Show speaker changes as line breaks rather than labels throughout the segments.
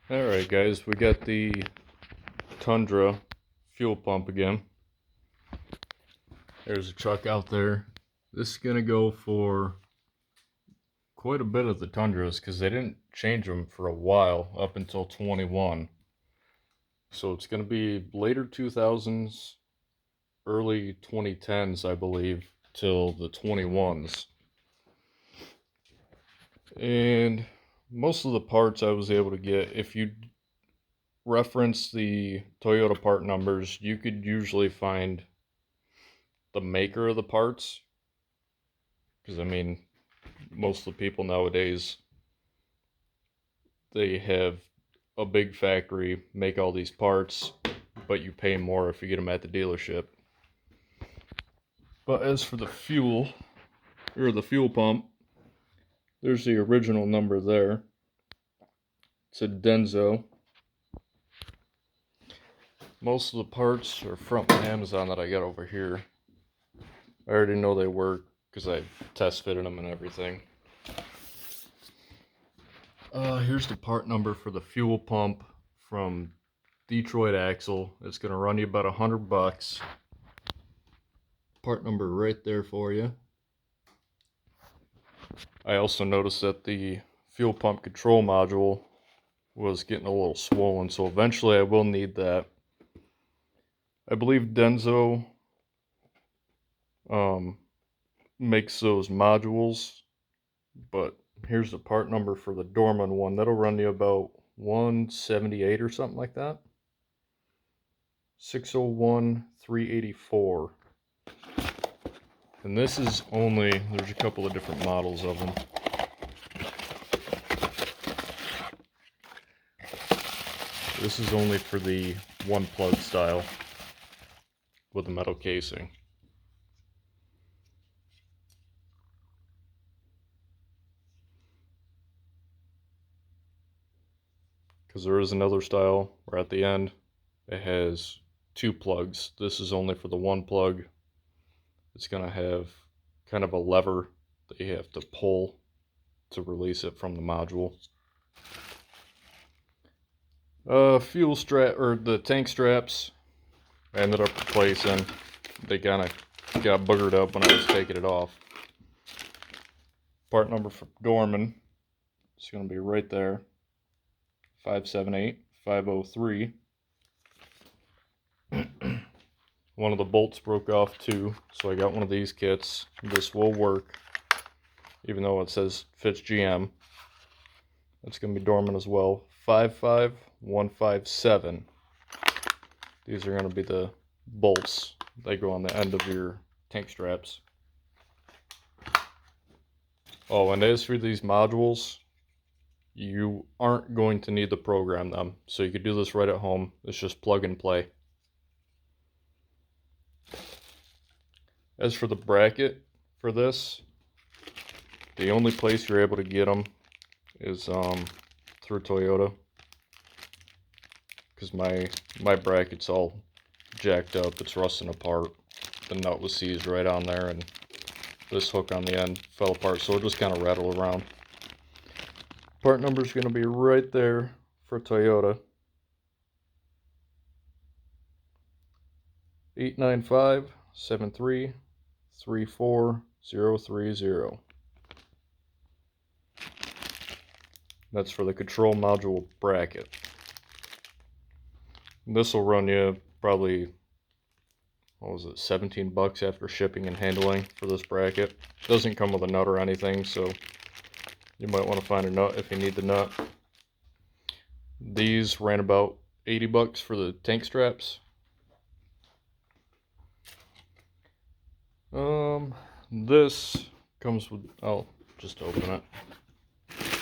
Alright guys, we got the Tundra fuel pump again. There's a truck out there. This is gonna go for quite a bit of the Tundras because they didn't change them for a while, up until 21. So it's gonna be later 2000s, early 2010s, I believe, till the 21s. And most of the parts I was able to get, if you reference the Toyota part numbers, you could usually find the maker of the parts. Because, I mean, most of the people nowadays, they have a big factory, make all these parts, but you pay more if you get them at the dealership. But as for the fuel, or the fuel pump, there's the original number there. It's a Denso. Most of the parts are from Amazon that I got over here. I already know they work because I test fitted them and everything. Here's the part number for the fuel pump from Detroit Axle. It's going to run you about $100. Part number right there for you. I also noticed that the fuel pump control module was getting a little swollen, so eventually I will need that. I believe Denso makes those modules, but here's the part number for the Dorman one. That'll run you about $178 or something like that. 601-384. And this is only, there's a couple of different models of them. This is only for the one plug style with a metal casing. Because there is another style where at the end it has two plugs. This is only for the one plug. It's going to have kind of a lever that you have to pull to release it from the module. Fuel strap, or the tank straps, I ended up replacing. They kind of got boogered up when I was taking it off. Part number for Dorman, it's going to be right there. 578-503. One of the bolts broke off too, so I got one of these kits. This will work, even though it says fits GM. It's going to be Dorman as well. 55157. These are going to be the bolts. They go on the end of your tank straps. Oh, and as for these modules, you aren't going to need to program them. So you could do this right at home. It's just plug and play. As for the bracket for this, the only place you're able to get them is through Toyota. Because my bracket's all jacked up. It's rusting apart. The nut was seized right on there, and this hook on the end fell apart, so it'll just kind of rattle around. Part number is going to be right there for Toyota. 895-73-34030. That's for the control module bracket. This will run you probably, what was it, 17 bucks after shipping and handling for this bracket. Doesn't come with a nut or anything, so you might want to find a nut if you need the nut. These ran about 80 bucks for the tank straps. This comes with, I'll just open it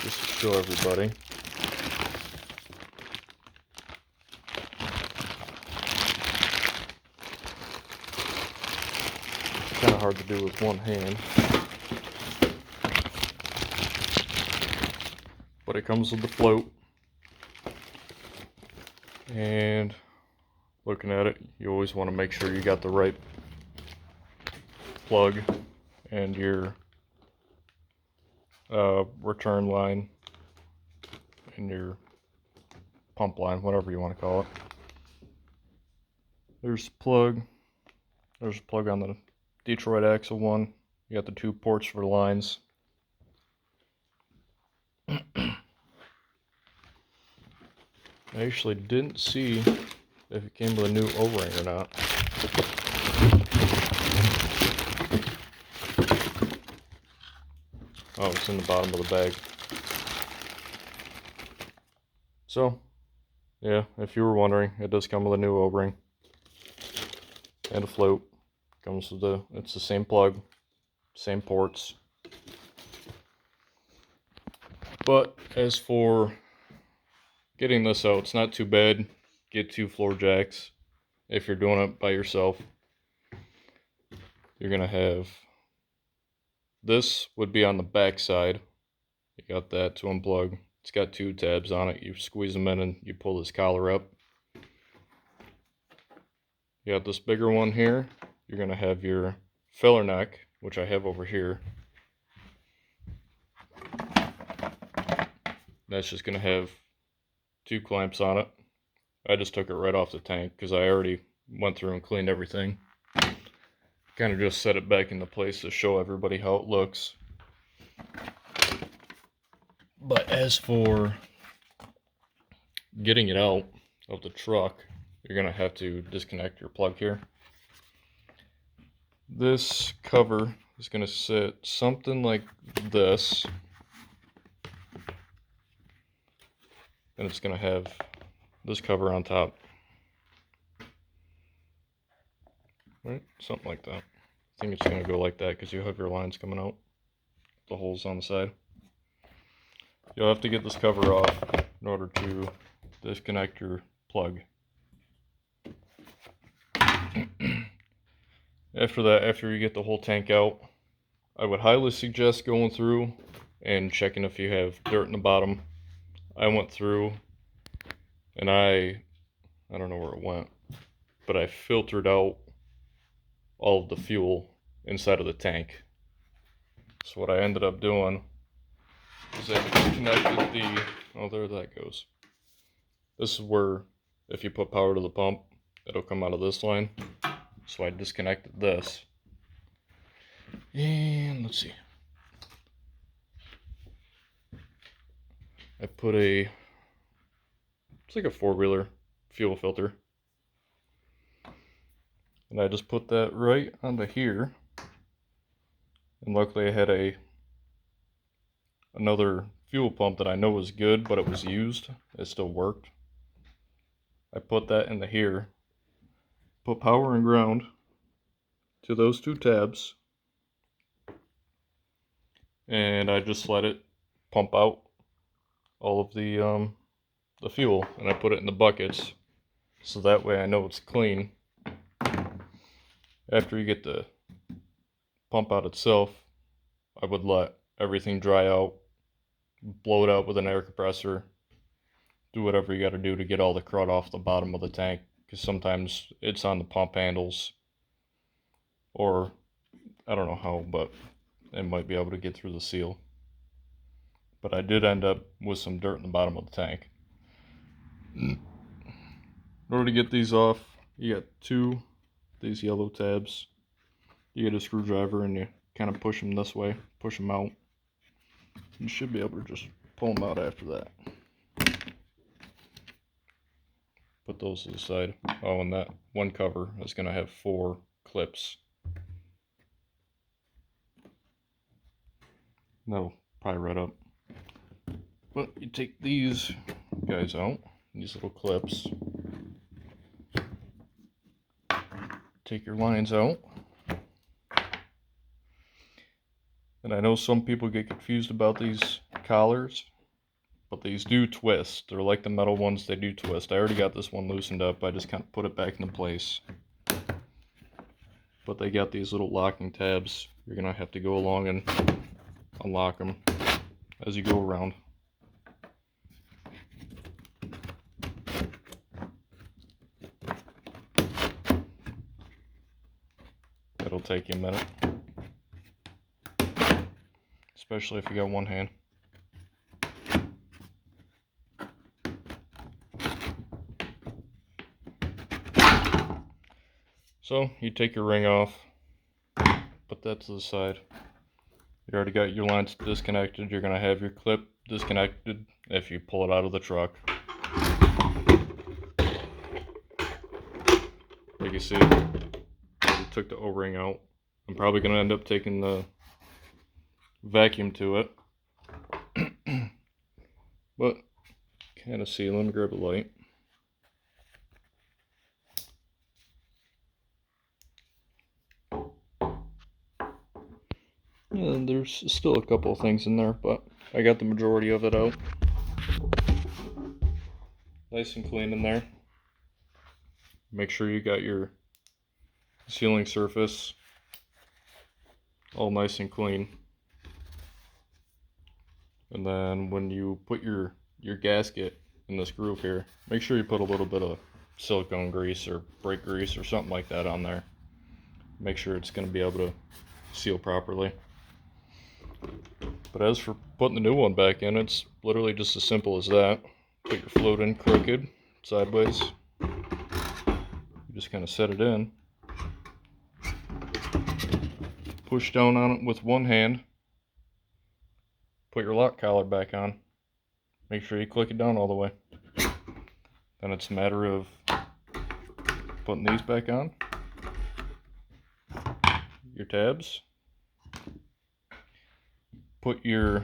just to show everybody. Kind of hard to do with one hand, but it comes with the float. And looking at it, you always want to make sure you got the right plug and your return line and your pump line, whatever you want to call it. There's the plug. There's a plug on the Detroit axle one. You got the 2 ports for the lines. I actually didn't see if it came with a new O-ring or not. Oh, it's in the bottom of the bag. So, yeah, if you were wondering, it does come with a new O-ring and a float. Comes with it's the same plug, same ports. But as for getting this out, it's not too bad. Get 2 floor jacks. If you're doing it by yourself, you're gonna have this would be on the back side. You got that to unplug. It's got 2 tabs on it. You squeeze them in and you pull this collar up. You got this bigger one here. You're gonna have your filler neck, which I have over here. That's just gonna have 2 clamps on it. I just took it right off the tank because I already went through and cleaned everything. Kind of just set it back into place to show everybody how it looks. But as for getting it out of the truck, you're gonna have to disconnect your plug here. This cover is gonna sit something like this, and it's gonna have this cover on top. Right, something like that. I think it's gonna go like that because you have your lines coming out, the holes on the side. You'll have to get this cover off in order to disconnect your plug. After that, after you get the whole tank out, I would highly suggest going through and checking if you have dirt in the bottom. I went through and I don't know where it went, but I filtered out all of the fuel inside of the tank. So what I ended up doing is I disconnected the, oh, there that goes. This is where, if you put power to the pump, it'll come out of this line. So I disconnected this. And let's see. I put it's like a 4-wheeler fuel filter. And I just put that right onto here. And luckily I had another fuel pump that I know was good, but it was used. It still worked. I put that into here. Put power and ground to those 2 tabs. And I just let it pump out all of the fuel, and I put it in the buckets so that way I know it's clean. After you get the pump out itself, I would let everything dry out, blow it out with an air compressor, do whatever you got to do to get all the crud off the bottom of the tank, because sometimes it's on the pump handles, or I don't know how, but it might be able to get through the seal. But I did end up with some dirt in the bottom of the tank. In order to get these off, you got 2 these yellow tabs. You get a screwdriver and you kind of push them this way, push them out. You should be able to just pull them out after that. Put those to the side. Oh, and that one cover is going to have 4 clips. That'll probably right up. But you take these guys out, these little clips. Take your lines out. And I know some people get confused about these collars, but these do twist. They're like the metal ones, they do twist. I already got this one loosened up. I just kind of put it back into place. But they got these little locking tabs. You're going to have to go along and unlock them as you go around. It'll take you a minute, especially if you got one hand. So you take your ring off, put that to the side. You already got your lines disconnected. You're going to have your clip disconnected if you pull it out of the truck. Like you see, I took the O-ring out. I'm probably going to end up taking the vacuum to it. But kind of see, let me grab a light. Yeah, there's still a couple of things in there, but I got the majority of it out. Nice and clean in there. Make sure you got your sealing surface all nice and clean. And then when you put your gasket in this groove here, make sure you put a little bit of silicone grease or brake grease or something like that on there. Make sure it's going to be able to seal properly. But as for putting the new one back in, it's literally just as simple as that. Put your float in crooked, sideways. You just kind of set it in. Push down on it with one hand. Put your lock collar back on. Make sure you click it down all the way. Then it's a matter of putting these back on. Your tabs. Put your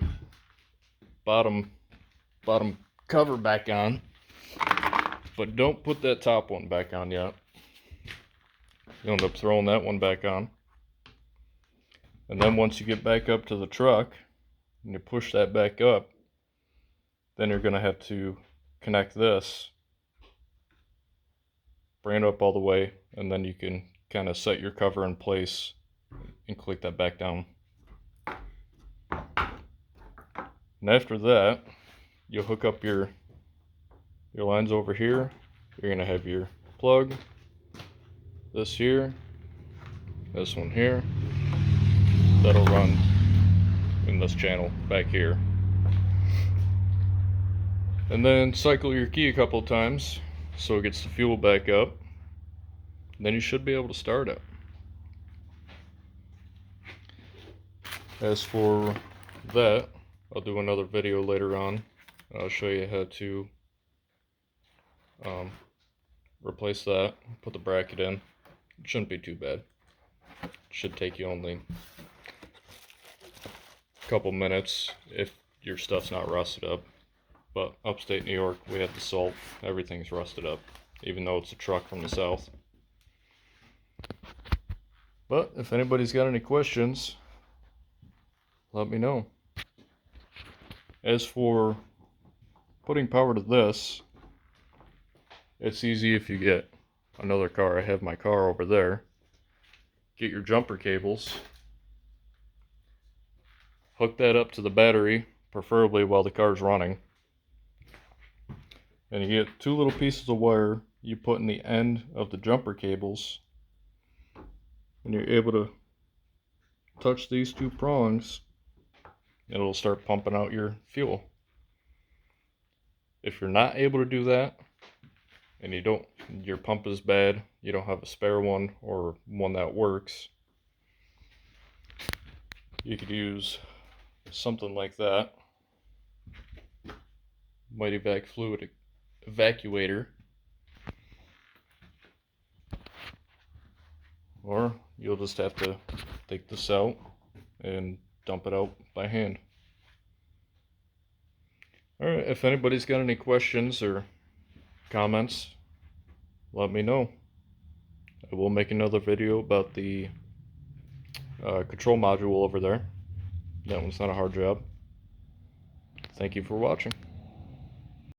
bottom cover back on. But don't put that top one back on yet. You'll end up throwing that one back on. And then once you get back up to the truck, and you push that back up, then you're going to have to connect this, bring it up all the way, and then you can kind of set your cover in place and click that back down. And after that, you'll hook up your lines over here. You're going to have your plug, this here, this one here. That'll run in this channel back here. And then cycle your key a couple times so it gets the fuel back up. Then you should be able to start it. As for that, I'll do another video later on. I'll show you how to replace that, put the bracket in. It shouldn't be too bad. It should take you only a couple minutes if your stuff's not rusted up. But upstate New York, we have the salt. Everything's rusted up, even though it's a truck from the south. But if anybody's got any questions, let me know. As for putting power to this, it's easy if you get another car. I have my car over there. Get your jumper cables, hook that up to the battery, preferably while the car's running. And you get two little pieces of wire you put in the end of the jumper cables, and you're able to touch these two prongs, and it'll start pumping out your fuel. If you're not able to do that, and your pump is bad, you don't have a spare one or one that works, you could use something like that. Mighty Vac fluid evacuator. Or you'll just have to take this out and dump it out by hand. Alright, if anybody's got any questions or comments, let me know. I will make another video about the control module over there. That one's not a hard job. Thank you for watching.